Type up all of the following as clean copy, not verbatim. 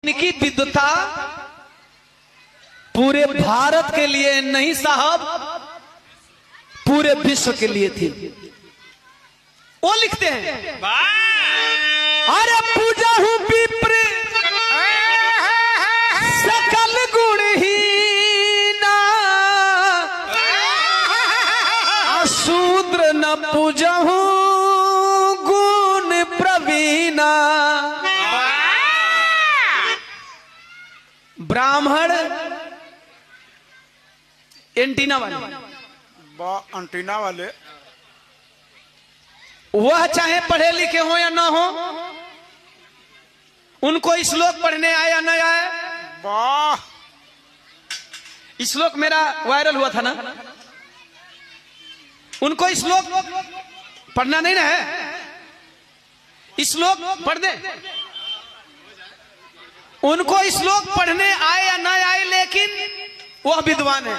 इनकी विद्वता पूरे भारत के लिए नहीं साहब, पूरे विश्व के लिए थी। वो लिखते हैं, अरे पूजा हूं विप्र सकल गुणहीना, शूद्र न पूजा हूं गुण प्रवीणा। ब्राह्मण एंटीना वाले, एंटीना वाले, वह चाहे पढ़े लिखे हो या ना हो, उनको श्लोक पढ़ने आए या ना आए। वाह, श्लोक मेरा वायरल हुआ था ना, उनको श्लोक पढ़ना नहीं ना है, श्लोक पढ़ दे। उनको श्लोक पढ़ने आए या ना आए, लेकिन वह विद्वान है।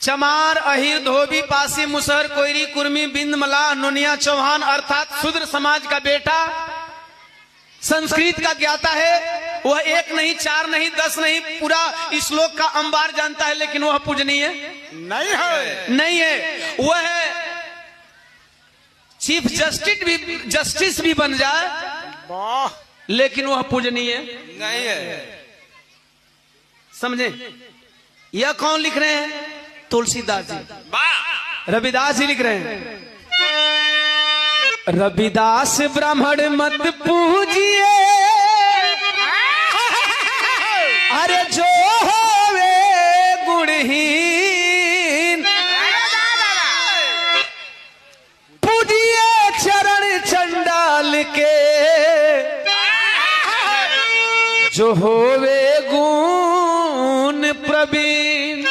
चमार, अहिर, धोबी, पासी, मुसहर, कोयरी, कुर्मी, बिंद, मलाह, नोनिया, चौहान अर्थात शूद्र समाज का बेटा संस्कृत का ज्ञाता है। वह एक नहीं, चार नहीं, 10 नहीं, पूरा श्लोक का अंबार जानता है, लेकिन वह पूजनीय नहीं है। नहीं है। वह है चीफ जस्टिस भी बन जाए, वाह, लेकिन वह पूजनीय नहीं है। समझे? यह कौन लिख रहे हैं? तुलसीदास जी, रविदास जी लिख रहे हैं। रविदास ब्राह्मण मत पूजिए, अरे जो होवे गुणहीन, पूजिए चरण चंडाल के, जो होवे गुण प्रवीण।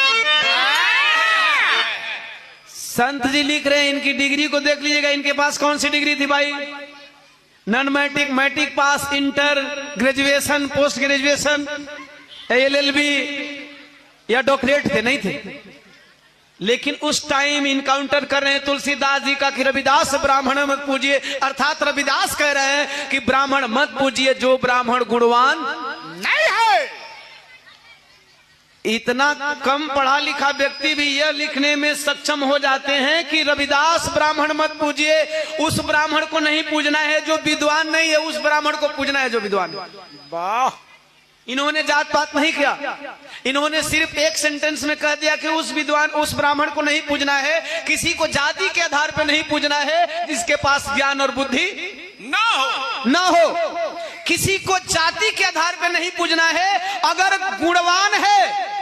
संत जी लिख रहे हैं, इनकी डिग्री को देख लीजिएगा। इनके पास कौन सी डिग्री थी भाई? Non matric, matric pass, inter, graduation, post graduation, LLB या डॉक्टरेट थे? नहीं थे। लेकिन उस टाइम इनकाउंटर कर रहे हैं तुलसीदास जी का कि रविदास ब्राह्मण मत पूजिए, अर्थात रविदास कह रहे हैं कि ब्राह्मण मत पूजिए जो ब्राह्मण गुणवान नहीं है। इतना कम पढ़ा लिखा व्यक्ति भी यह लिखने में सक्षम हो जाते हैं कि रविदास ब्राह्मण मत पूजिए, उस ब्राह्मण को नहीं पूजना है जो विद्वान नहीं है, उस ब्राह्मण को पूजना है जो विद्वान है। वाह, इन्होंने जात पात नहीं किया, इन्होंने सिर्फ एक सेंटेंस में कह दिया कि उस विद्वान, उस ब्राह्मण को नहीं पूजना है। किसी को जाति के आधार पर नहीं पूजना है जिसके पास ज्ञान और बुद्धि ना हो। किसी को जाति के आधार पर नहीं पूजना है। अगर गुणवान है,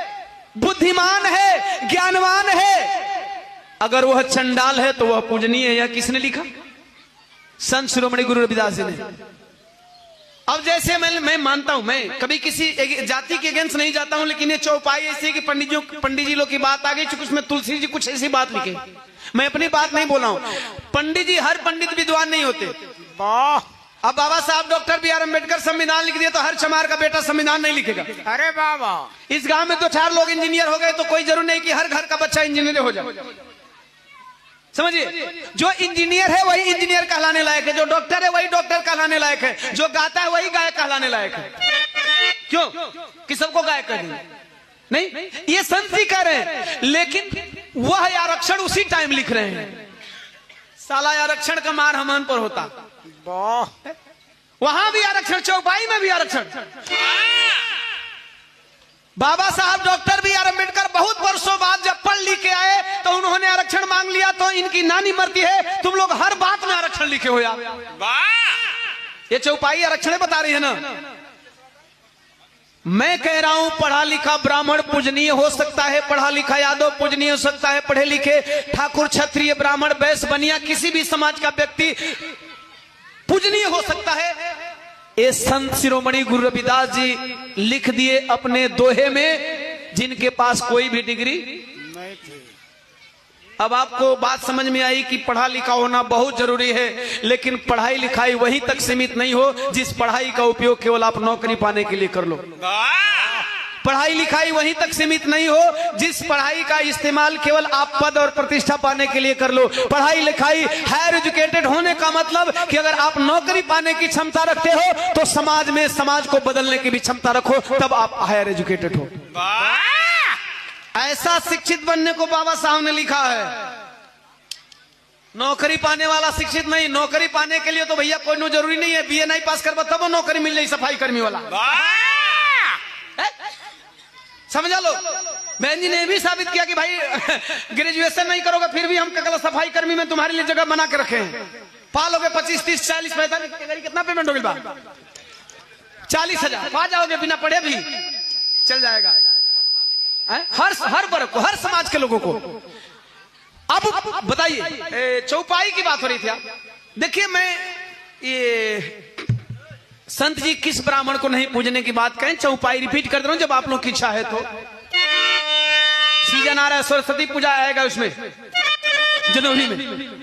बुद्धिमान है, ज्ञानवान है, अगर वह चंडाल है तो वह पूजनीय है। यह किसने लिखा? संत शिरोमणि गुरु रविदास जी ने। अब जैसे मैं मानता हूं, मैं कभी किसी जाति के अगेंस्ट नहीं जाता हूं, लेकिन ये चौपाई ऐसी है कि पंडित जी लोग की बात आ गई, चूंकि उसमें तुलसी जी कुछ ऐसी बात लिखे। मैं अपनी बात नहीं बोला हूं। पंडित जी, हर पंडित विद्वान नहीं होते। वाह, अब बाबा साहब डॉक्टर बी आर अम्बेडकर संविधान लिख दिया तो हर चमार का बेटा संविधान नहीं लिखेगा। अरे बाबा, इस गांव में 2-4 लोग इंजीनियर हो गए तो कोई जरूर नहीं कि हर घर का बच्चा इंजीनियर हो जाए। समझिए, जो इंजीनियर है वही इंजीनियर कहलाने लायक है, जो डॉक्टर है वही डॉक्टर कहलाने लायक है, जो गाता है वही गायक कहलाने लायक है। क्यों कि सबको गायक कर दें? नहीं, ये संत जी कह रहे हैं, लेकिन वह आरक्षण उसी टाइम लिख रहे हैं। साला आरक्षण का मार हमान पर होता, वहां भी आरक्षण, चौपाई में भी आरक्षण। बाबा साहब डॉक्टर बी आर अम्बेडकर बहुत वर्षों बाद जब पढ़ लिख के आए तो उन्होंने आरक्षण मांग लिया, तो इनकी नानी मरती है, तुम लोग हर बात में आरक्षण लिखे हो यार। ये चौपाई आरक्षण बता रही है ना। मैं कह रहा हूं पढ़ा लिखा ब्राह्मण पूजनीय हो सकता है, पढ़ा लिखा यादव पूजनीय हो सकता है, पढ़े लिखे ठाकुर, क्षत्रिय, ब्राह्मण, वैश्य, बनिया, किसी भी समाज का व्यक्ति पूजनीय हो सकता है। ये संत शिरोमणि गुरु रविदास जी लिख दिए अपने दोहे में, जिनके पास कोई भी डिग्री नहीं थी। अब आपको बात समझ में आई कि पढ़ा लिखा होना बहुत जरूरी है, लेकिन पढ़ाई लिखाई वहीं तक सीमित नहीं हो जिस पढ़ाई का उपयोग केवल आप नौकरी पाने के लिए कर लो। पढ़ाई लिखाई वहीं तक सीमित नहीं हो जिस पढ़ाई का इस्तेमाल केवल आप पद और प्रतिष्ठा पाने के लिए कर लो। पढ़ाई लिखाई हायर एजुकेटेड होने का मतलब कि अगर आप नौकरी पाने की क्षमता रखते हो तो समाज में समाज को बदलने की भी क्षमता रखो, तब आप हायर एजुकेटेड हो। ऐसा शिक्षित बनने को बाबा साहब ने लिखा है। नौकरी पाने वाला शिक्षित नहीं, नौकरी पाने के लिए तो भैया कोई जरूरी नहीं है, बीए नहीं पास कर तब वो नौकरी मिल जाए सफाई कर्मी वाला। समझा लो। बहन जी ने भी साबित किया कि भाई ग्रेजुएशन नहीं करोगे फिर भी हम कल सफाई कर्मी में तुम्हारे लिए जगह बना के रखे हैं। पालोगे 25, 30, 40, 45 कितना पेमेंट होगा? 40,000 पा जाओगे बिना पढ़े भी चल जाएगा। हर वर्ग को, हर समाज के लोगों को। अब बताइए, चौपाई की बात हो रही थी। देखिए मैं ये संत जी किस ब्राह्मण को नहीं पूजने की बात कहें, चौपाई रिपीट कर दे रहा हूं जब आप लोग की इच्छा है तो। सीजन आ रहा है, सरस्वती पूजा आएगा उसमें जनवरी में,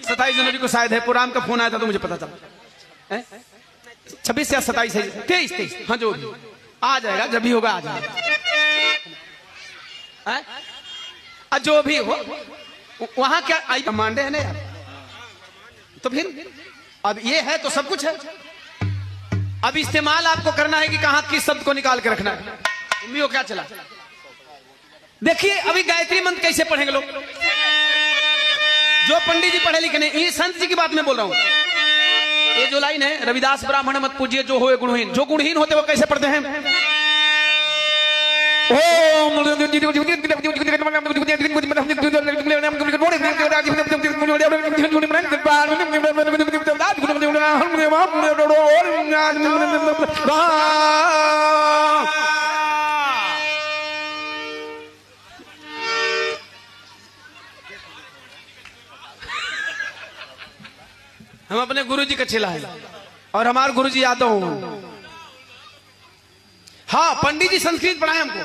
27 जनवरी को शायद है। पुराण का फोन आया था तो मुझे पता चला 26 या 27 है, 23, हाँ जो भी आ जाएगा, जब भी होगा आ जाएगा। जो भी हो वहां क्या आई मांडे है ना यार, तो फिर अब ये है तो सब कुछ है। अब इस्तेमाल आपको करना है कि कहां किस शब्द को निकाल के रखना है। वो क्या चला, देखिए अभी गायत्री मंत्र कैसे पढ़ेंगे लोग, जो पंडित जी पढ़े लिखे नहीं। ये संत जी की बात मैं बोल रहा हूं। ये जो लाइन है, रविदास ब्राह्मण मत पूजिए जो होए गुणहीन, जो गुणहीन होते वो कैसे पढ़ते हैं? हम अपने गुरुजी का चेला है और हमारे गुरुजी यादव। हाँ, पंडित जी संस्कृत पढ़ाए हमको,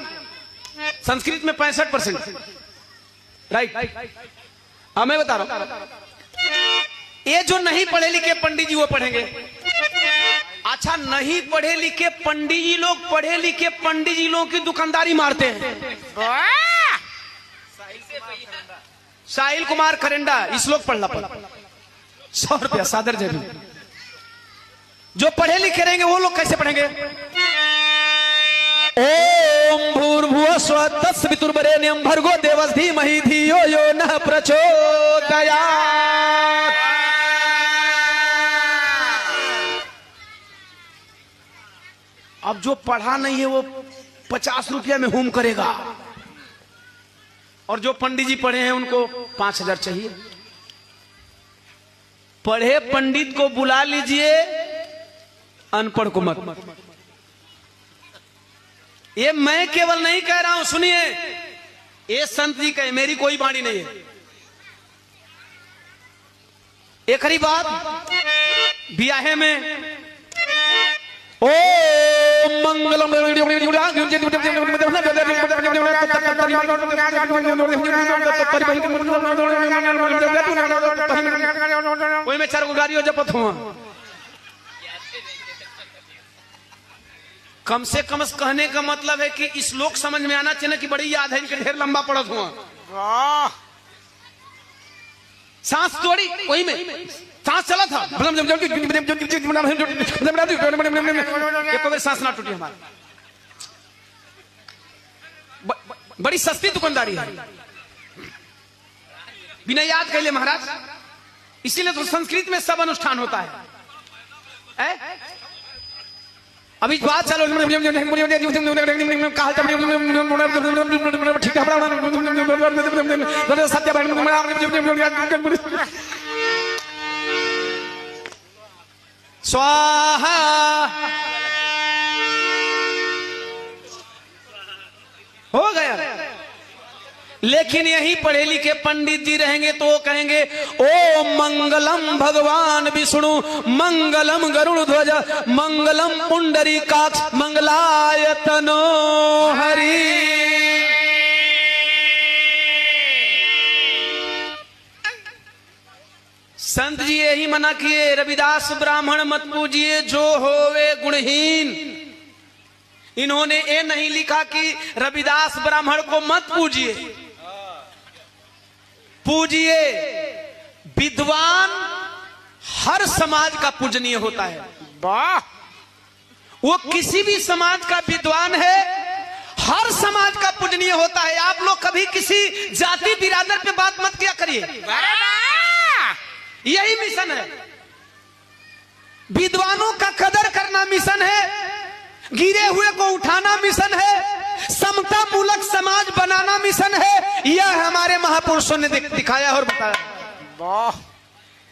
संस्कृत में 65%। राइट, हाँ मैं बता रहा हूं। ये जो नहीं पढ़े लिखे पंडित जी वो पढ़ेंगे। अच्छा, नहीं पढ़े लिखे पंडित जी लोग पढ़े लिखे पंडित जी लोगों की दुकानदारी मारते हैं। साहिल कुमार खरेंडा इस लोग पढ़ना 100 रुपया सादर जरूर। जो पढ़े लिखे रहेंगे वो लोग कैसे पढ़ेंगे? ओम भूर्भुवः स्वः तत्सवितुर्वरेण्यं भर्गो देवस्य धीमहि धियो यो नः प्रचोदयात्। अब जो पढ़ा नहीं है वो 50 रुपया में होम करेगा, और जो पंडित जी पढ़े हैं उनको 5,000 चाहिए। पढ़े पंडित को बुला लीजिए, अनपढ़ को मत। ये मैं केवल नहीं कह रहा हूं, सुनिए, ये संत जी कहे, मेरी कोई वाणी नहीं है। एक खरी बात, ब्याहे में ओम मंगलम कोई में 4 गाड़ी हो जपत हुआ, कम से कम कहने का मतलब है कि इस लोक समझ में आना चाहिए कि बड़ी याद है इनके, ढेर लंबा पड़त हुआ। सांस तोड़ी, वही में सांस चला था, एक सांस ना टूटी हमारी। बड़ी सस्ती दुकानदारी है, बिना याद कर ले महाराज। इसीलिए तो संस्कृत में सब अनुष्ठान होता है। अभी बात चलो, स्वाहा हो गया। लेकिन यही पढ़े लिखे पंडित जी रहेंगे तो वो कहेंगे ओम मंगलम भगवान विष्णु मंगलम गरुड़ ध्वज मंगलम पुंडरीकाक्ष मंगलायतनो हरि। संत जी यही मना किए, रविदास ब्राह्मण मत पूजिए जो होवे गुणहीन। इन्होंने ये नहीं लिखा कि रविदास ब्राह्मण को मत पूजिए, पूजिए। विद्वान हर समाज का पूजनीय होता है। वाह, वो किसी भी समाज का विद्वान है, हर समाज का पूजनीय होता है। आप लोग कभी किसी जाति बिरादर पे बात मत किया करिए, यही मिशन है। विद्वानों का कदर करना मिशन है, गिरे हुए को उठाना मिशन है, समता मूलक समाज बनाना मिशन है। यह हमारे महापुरुषों ने दिखाया और बताया। वाह,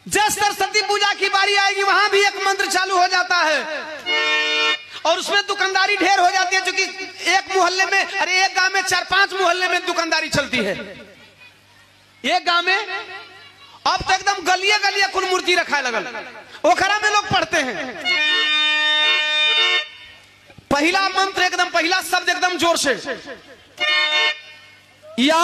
जब सरस्वती पूजा की बारी आएगी वहां भी एक मंत्र चालू हो जाता है और उसमें दुकानदारी ढेर हो जाती है, क्योंकि एक मोहल्ले में, अरे एक गांव में 4-5 मोहल्ले में दुकानदारी चलती है। एक गांव में अब तो एकदम गलिया गलिया कुल मूर्ति रखा लगल, ओखरा में लोग पढ़ते हैं। पहला मंत्र एकदम, पहला शब्द एकदम जोर से, या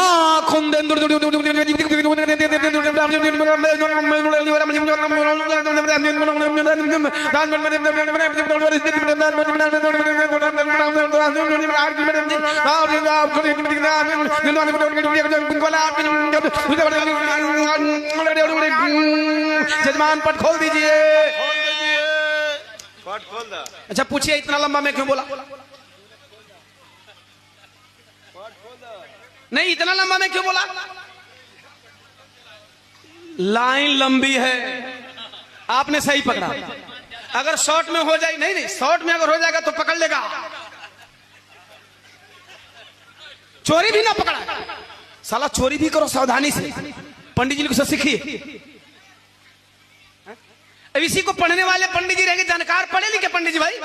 जजमान पट खोल दीजिए। अच्छा पूछिए इतना लंबा मैं क्यों बोला? नहीं, इतना लंबा मैं क्यों बोला? लाइन लंबी है, आपने सही पकड़ा। अगर शॉर्ट में हो जाए, नहीं शॉर्ट में अगर हो जाएगा तो पकड़ लेगा, चोरी भी ना पकड़ा। साला चोरी भी करो सावधानी से, पंडित जी को सीखिए। अब इसी को पढ़ने वाले पंडित जी रहेंगे, जानकार पढ़े लिखे पंडित जी। भाई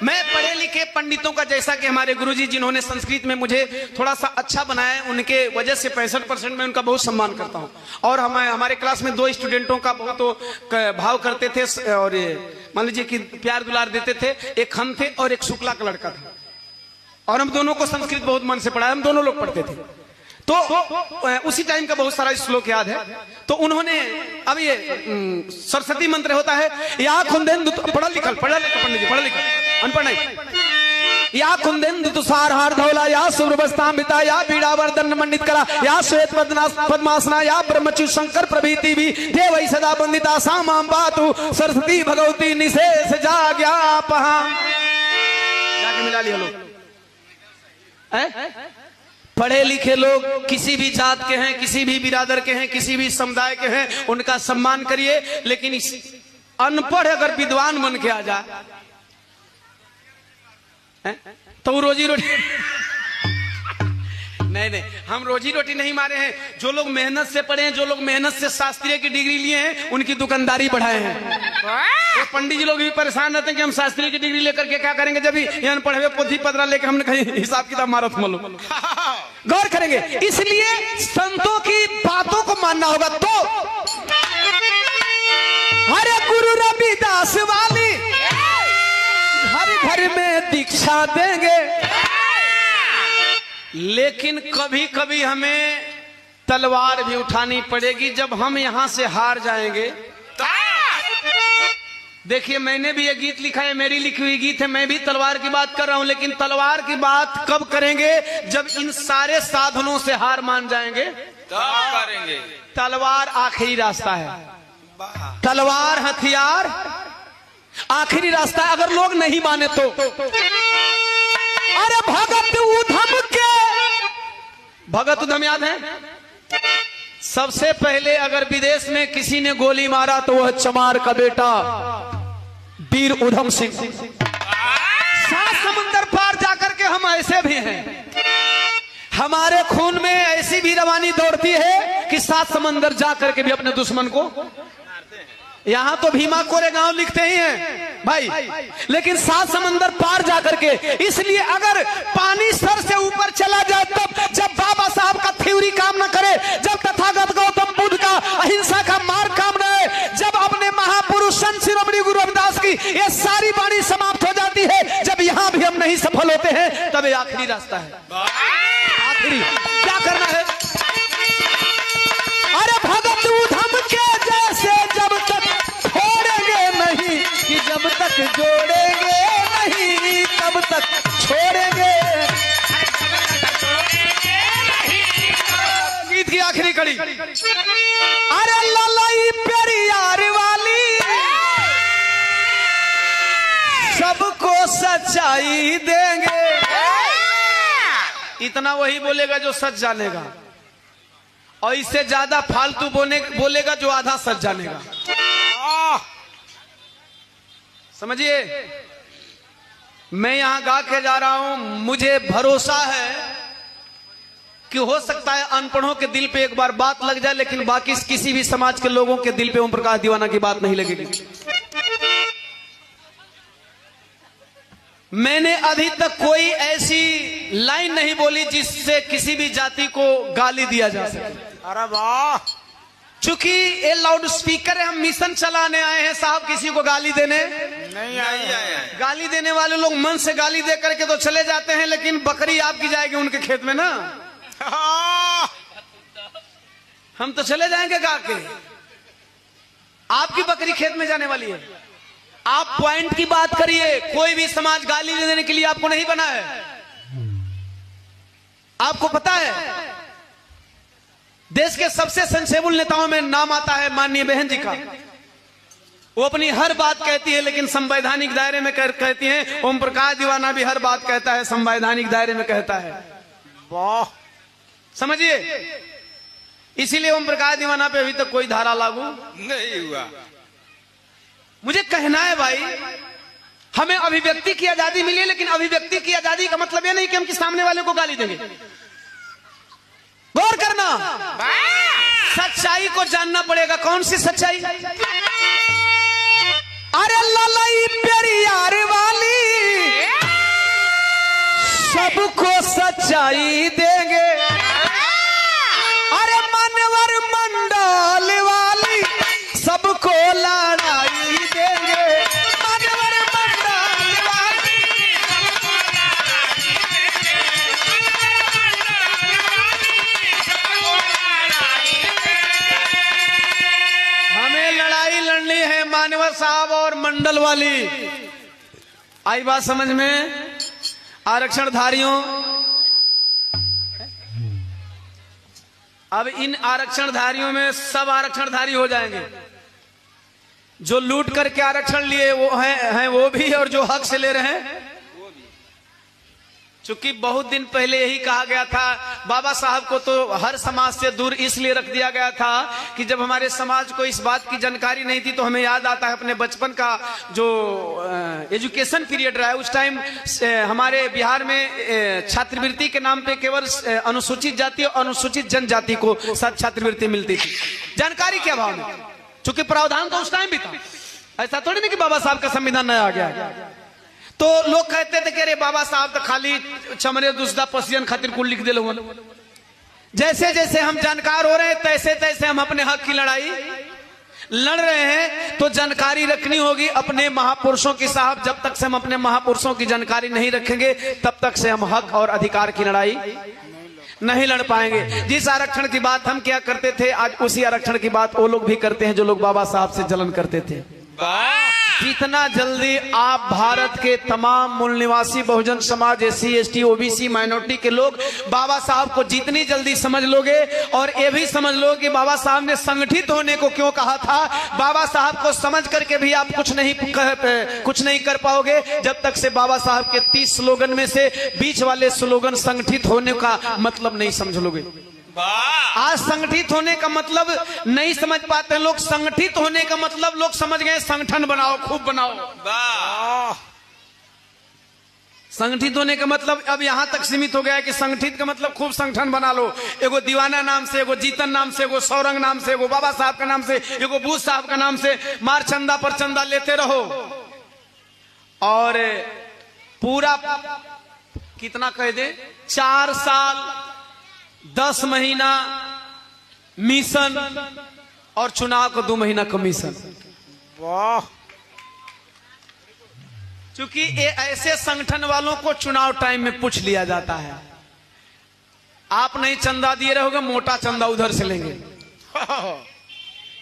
मैं पढ़े लिखे पंडितों का, जैसा कि हमारे गुरुजी जिन्होंने संस्कृत में मुझे थोड़ा सा अच्छा बनाया, उनके वजह से 65% में उनका बहुत सम्मान करता हूं। और हमारे क्लास में 2 स्टूडेंटों का बहुत भाव करते थे और मान लीजिए कि प्यार दुलार देते थे। एक हम थे और एक शुक्ला का लड़का था, और हम दोनों को संस्कृत बहुत मन से पढ़ाया, हम दोनों लोग पढ़ते थे। तो उसी टाइम का बहुत सारा श्लोक याद है। तो उन्होंने, अब ये सरस्वती मंत्र होता है, या खुंदेन पढ़ा लिखल पंडित जी, पढ़ा लिखल, अनपढ़ नहीं। या खुंदेन तुषार हार धौला, या सुब्रबस्तांबिता, या बीड़ावर्धन मंडित कला, या श्वेत पद्मासना, या ब्रह्मचु शंकर प्रभृति भी देवई सदा वंदिता, सामां पातु सरस्वती भगवती निशेष जाज्ञापहा। जाके मिला लिया लोग। पढ़े लिखे लोग किसी भी जात के हैं, किसी भी बिरादर के हैं, किसी भी समुदाय के हैं, उनका सम्मान करिए। लेकिन अनपढ़ अगर विद्वान बन के आ जाए तो रोजी रोटी नहीं, हम रोजी रोटी नहीं मारे हैं। जो लोग मेहनत से पढ़े हैं, जो लोग मेहनत से शास्त्रीय की डिग्री लिए हैं, उनकी दुकानदारी बढ़ाए हैं। तो पंडित जी लोग भी परेशान रहते हैं कि हम शास्त्रीय की डिग्री लेकर के क्या करेंगे, जब भी अनपढ़ हुए पोथी पतरा लेकर हमने कहीं हिसाब किताब मारत मालूम। गौर करेंगे, इसलिए संतों की बातों को मानना होगा। तो हरे गुरु रविदास वाली घर घर में दीक्षा देंगे, लेकिन कभी कभी हमें तलवार भी उठानी पड़ेगी जब हम यहां से हार जाएंगे। देखिए, मैंने भी ये गीत लिखा है, मेरी लिखी हुई गीत है, मैं भी तलवार की बात कर रहा हूं। लेकिन तलवार की बात कब करेंगे? जब इन सारे साधनों से हार मान जाएंगे तब करेंगे। तलवार आखिरी रास्ता है, तलवार हथियार आखिरी रास्ता है। अगर लोग नहीं माने तो अरे भगत उधम के, भगत उधम याद है? सबसे पहले अगर विदेश में किसी ने गोली मारा तो वह चमार का बेटा वीर उधम सिंह। 7 समुंदर पार जाकर के हम ऐसे भी हैं, हमारे खून में ऐसी भी रवानी दौड़ती है कि 7 समंदर जाकर के भी अपने दुश्मन को, यहां तो भीमा कोरे गांव लिखते ही हैं भाई, लेकिन 7 समंदर पार जाकर के। इसलिए अगर पानी सर से ऊपर चला जाए तब, जब बाबा साहब का थ्योरी काम न करे, जब तथागत गौतम बुद्ध का अहिंसा का मार्ग काम न है, जब अपने महापुरुष संत शिरोमणि गुरु रविदास की ये सारी वाणी समाप्त हो जाती है, जब यहां भी हम नहीं सफल होते हैं, तब ये आखिरी रास्ता है। आखिरी क्या करना है? अरे भगत उधम के जैसे जब तक छोड़ेंगे नहीं, कि जब तक जोड़ेंगे नहीं तब तक छोड़ेंगे। गीत की आखिरी कड़ी, अरे ललाई प्यार वाली सबको सच्चाई देंगे। इतना वही बोलेगा जो सच जानेगा, और इससे ज्यादा फालतू बोलेगा जो आधा सच जानेगा। समझिए, मैं यहां गा के जा रहा हूं, मुझे भरोसा है कि हो सकता है अनपढ़ों के दिल पे एक बार बात लग जाए, लेकिन बाकी किसी भी समाज के लोगों के दिल पे ओम प्रकाश दीवाना की बात नहीं लगेगी। मैंने अभी तक कोई ऐसी लाइन नहीं बोली जिससे किसी भी जाति को गाली दिया जा सके। अरे वाह, चूंकि ये लाउड स्पीकर है, हम मिशन चलाने आए हैं साहब, किसी को गाली देने नहीं आए। गाली देने वाले लोग मन से गाली दे करके तो चले जाते हैं, लेकिन बकरी आपकी जाएगी उनके खेत में ना। हम तो चले जाएंगे गा के, आपकी बकरी खेत में जाने वाली है। आप पॉइंट की बात करिए, कोई भी समाज गाली देने के लिए आपको नहीं बना है। आपको पता है, देश के सबसे सेंसेबल नेताओं में नाम आता है माननीय बहन जी का। वो अपनी हर बात कहती है, लेकिन संवैधानिक दायरे में कहती हैं। ओम प्रकाश दीवाना भी हर बात कहता है, संवैधानिक दायरे में कहता है। वाह, समझिए, इसीलिए ओम प्रकाश दीवाना पे अभी तक कोई धारा लागू नहीं हुआ। मुझे कहना है भाई, हमें अभिव्यक्ति की आजादी मिली है, लेकिन अभिव्यक्ति की आजादी का मतलब यह नहीं कि हम किसी सामने वाले को गाली देंगे। गौर करना, सच्चाई को जानना पड़ेगा। कौन सी सच्चाई? अरे ललाई प्यार वाली सबको सच्चाई देंगे। अरे मनवर मंडल वाली सबको लड़ाई देंगे। मनवर मंडल वाली हमें लड़ाई लड़नी है मानवर साहब और मंडल वाली। आई बात समझ में? आरक्षण धारियों, अब इन आरक्षण धारियों में सब आरक्षण धारी हो जाएंगे। जो लूट करके आरक्षण लिए वो हैं वो भी, और जो हक से ले रहे हैं वो भी। चूंकि बहुत दिन पहले यही कहा गया था, बाबा साहब को तो हर समाज से दूर इसलिए रख दिया गया था कि जब हमारे समाज को इस बात की जानकारी नहीं थी, तो हमें याद आता है अपने बचपन का जो एजुकेशन पीरियड रहा है, उस टाइम हमारे बिहार में छात्रवृत्ति के नाम पे केवल अनुसूचित जाति और अनुसूचित जनजाति को छात्रवृत्ति मिलती थी, जानकारी के अभाव में। चूंकि प्रावधान तो उस टाइम भी था, ऐसा थोड़ी नहीं कि बाबा साहब का संविधान नया आ गया। तो लोग कहते थे कि अरे बाबा साहब तो खाली चमरे दुसदा पसियन खातिर कुल लिख दे लोगों। जैसे जैसे हम जानकार हो रहे हैं, तैसे तैसे हम अपने हक की लड़ाई लड़ रहे हैं। तो जानकारी रखनी होगी अपने महापुरुषों की साहब। जब तक से हम अपने महापुरुषों की जानकारी नहीं रखेंगे, तब तक से हम हक और अधिकार की लड़ाई नहीं लड़ पाएंगे। जिस आरक्षण की बात हम क्या करते थे, आज उसी आरक्षण की बात वो लोग भी करते हैं जो लोग बाबा साहब से जलन करते थे। जितना जल्दी आप भारत के तमाम मूल निवासी Bahujan Samaj, SC ST OBC minority के लोग बाबा साहब को जितनी जल्दी समझ लोगे, और ये भी समझ लो कि बाबा साहब ने संगठित होने को क्यों कहा था। बाबा साहब को समझ करके भी आप कुछ नहीं कर पाओगे जब तक से बाबा साहब के 30 स्लोगन में से बीच वाले स्लोगन संगठित होने का मतलब नहीं समझ लोगे। आज संगठित होने का मतलब नहीं समझ पाते लोग। संगठित होने का मतलब लोग समझ गए संगठन बनाओ, खूब बनाओ। संगठित होने का मतलब अब यहां तक सीमित हो गया है कि संगठित का मतलब खूब संगठन बना लो। एगो दीवाना नाम से, एगो जीतन नाम से, एगो सौरंग नाम से, एगो बाबा साहब का नाम से, एगो बूझ साहब का नाम से मार चंदा पर चंदा लेते रहो। और पूरा कितना कह दे, 4 साल 10 महीना मिशन और चुनाव का 2 महीना कमीशन। वाह, क्योंकि ये ऐसे संगठन वालों को चुनाव टाइम में पूछ लिया जाता है। आप नहीं चंदा दिए रहोगे, मोटा चंदा उधर से लेंगे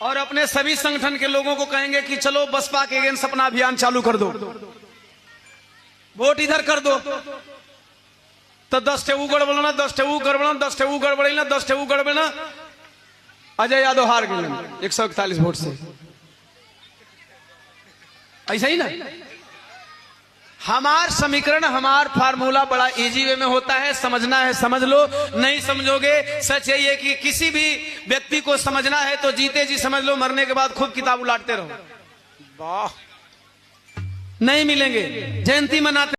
और अपने सभी संगठन के लोगों को कहेंगे कि चलो बसपा के अगेंस्ट अपना अभियान चालू कर दो, वोट इधर कर दो। तो 10 ठे ऊ गड़बड़ना, 10 ठे ऊ गड़बड़ना, 10 ठे ऊ गड़बड़ना, 10 ठे ऊ गड़बड़ना। अजय यादव हार गए 141 वोट से। ऐसा ही ना, हमार समीकरण, हमार फार्मूला बड़ा इजी वे में होता है। समझना है समझ लो, नहीं समझोगे। सच यही है कि किसी भी व्यक्ति को समझना है तो जीते जी समझ लो, मरने के बाद खुद किताब उलाटते रहो। वाह नहीं मिलेंगे, जयंती मनाते